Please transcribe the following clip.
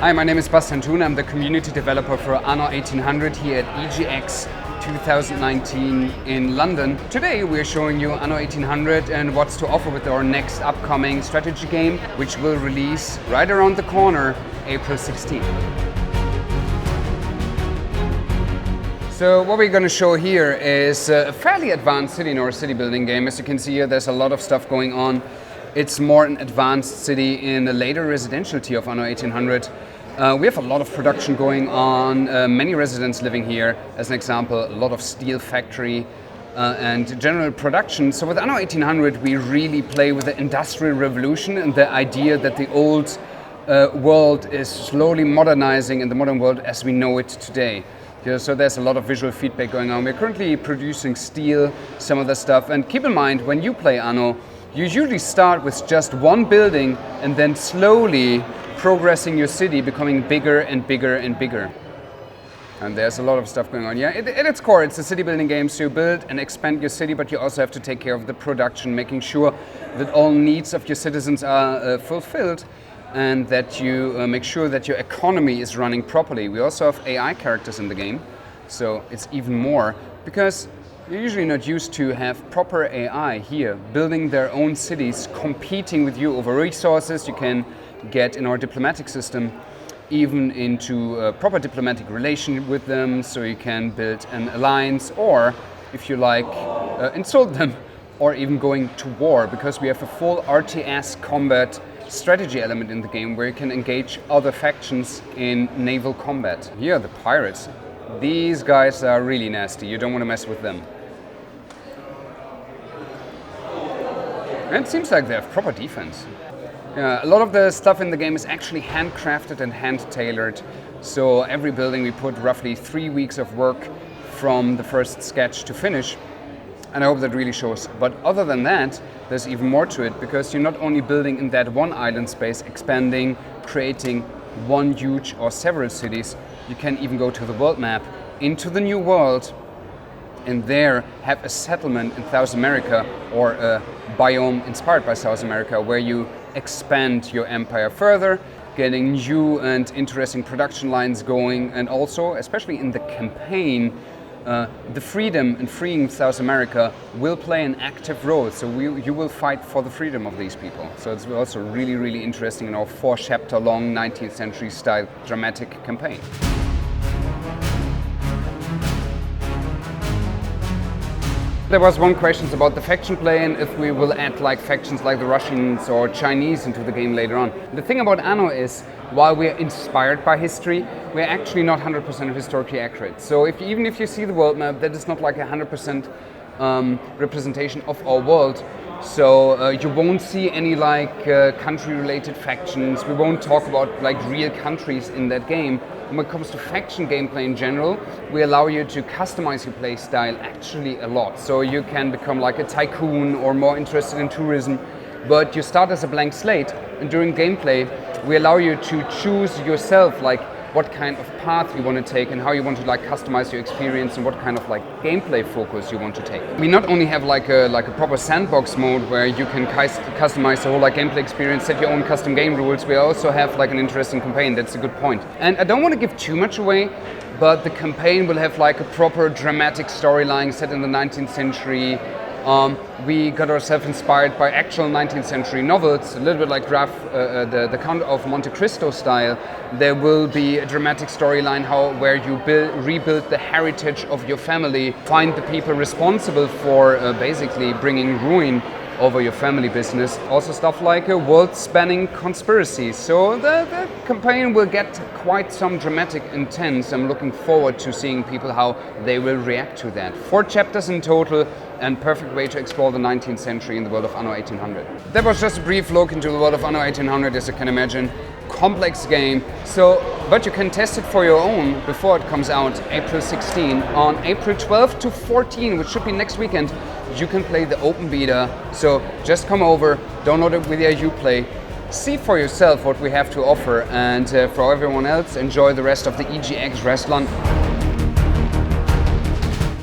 Hi, my name is Bastian Thun. I'm the community developer for Anno 1800 here at EGX 2019 in London. Today we're showing you Anno 1800 and what's to offer with our next upcoming strategy game, which will release right around the corner, April 16th. So what we're going to show here is a fairly advanced city or city building game. As you can see here, there's a lot of stuff going on. It's more an advanced city in the later residential tier of Anno 1800. We have a lot of production going on, many residents living here. As an example, a lot of steel factory and general production. So with Anno 1800, we really play with the Industrial Revolution and the idea that the old world is slowly modernizing in the modern world as we know it today. So there's a lot of visual feedback going on. We're currently producing steel, some of the stuff. And keep in mind, when you play Anno, you usually start with just one building and then slowly progressing your city, becoming bigger and bigger and bigger. And there's a lot of stuff going on. Yeah, at its core, it's a city building game, so you build and expand your city, but you also have to take care of the production, making sure that all needs of your citizens are fulfilled and that you make sure that your economy is running properly. We also have AI characters in the game, so it's even more, because you're usually not used to have proper AI here, building their own cities, competing with you over resources. You can get in our diplomatic system even into a proper diplomatic relation with them, so you can build an alliance, or if you like, insult them, or even going to war, because we have a full RTS combat strategy element in the game where you can engage other factions in naval combat. Here are the pirates. These guys are really nasty. You don't want to mess with them. And it seems like they have proper defense. A lot of the stuff in the game is actually handcrafted and hand-tailored. So every building we put roughly 3 weeks of work from the first sketch to finish. And I hope that really shows. But other than that, there's even more to it, because you're not only building in that one island space, expanding, creating one huge or several cities, you can even go to the world map, into the new world, and there have a settlement in South America, or a biome inspired by South America, where you expand your empire further, getting new and interesting production lines going, and also, especially in the campaign, the freedom and freeing South America will play an active role. So you will fight for the freedom of these people. So it's also really, really interesting in our 4-chapter long 19th century style dramatic campaign. There was one question about the faction play and if we will add like factions like the Russians or Chinese into the game later on. The thing about Anno is, while we're inspired by history, we're actually not 100% historically accurate. So even if you see the world map, that is not like 100% representation of our world. So you won't see any like country-related factions. We won't talk about like real countries in that game. When it comes to faction gameplay in general, we allow you to customize your play style actually a lot. So you can become like a tycoon or more interested in tourism, but you start as a blank slate, and during gameplay, we allow you to choose yourself like what kind of path you want to take and how you want to like customize your experience and what kind of like gameplay focus you want to take. We not only have like a proper sandbox mode where you can customize the whole like gameplay experience, set your own custom game rules. We also have like an interesting campaign. That's a good point. And I don't want to give too much away, but the campaign will have like a proper dramatic storyline set in the 19th century. We got ourselves inspired by actual 19th century novels, a little bit like the Count of Monte Cristo style. There will be a dramatic storyline where you rebuild the heritage of your family, find the people responsible for basically bringing ruin over your family business. Also stuff like a world-spanning conspiracy. So the campaign will get quite some dramatic intense. I'm looking forward to seeing people how they will react to that. 4 chapters in total, and perfect way to explore the 19th century in the world of Anno 1800. That was just a brief look into the world of Anno 1800, as you can imagine. Complex game, but you can test it for your own before it comes out April 16. On April 12 to 14, which should be next weekend, you can play the open beta. So just come over, download it with your Uplay, see for yourself what we have to offer, and for everyone else, enjoy the rest of the EGX Rezzed London.